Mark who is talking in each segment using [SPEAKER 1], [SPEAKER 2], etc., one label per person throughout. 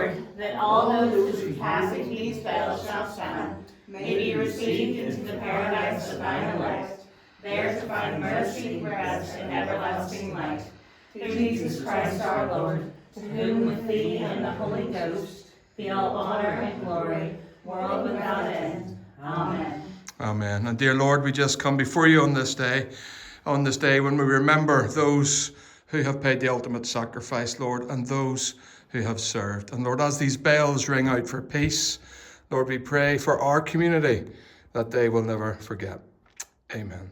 [SPEAKER 1] Lord, that all those who passing these bells shall stand may be received into the paradise of thine elect, there to find mercy, rest, and everlasting light. Through Jesus Christ our Lord, to whom with thee and the Holy Ghost be all honor and glory, world without end. Amen.
[SPEAKER 2] Amen. And dear Lord, we just come before you on this day when we remember those who have paid the ultimate sacrifice, Lord, and those who have served. And Lord, as these bells ring out for peace, Lord, we pray for our community that they will never forget. Amen.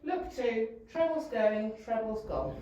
[SPEAKER 3] Look to Trebles Going, Trebles Gone.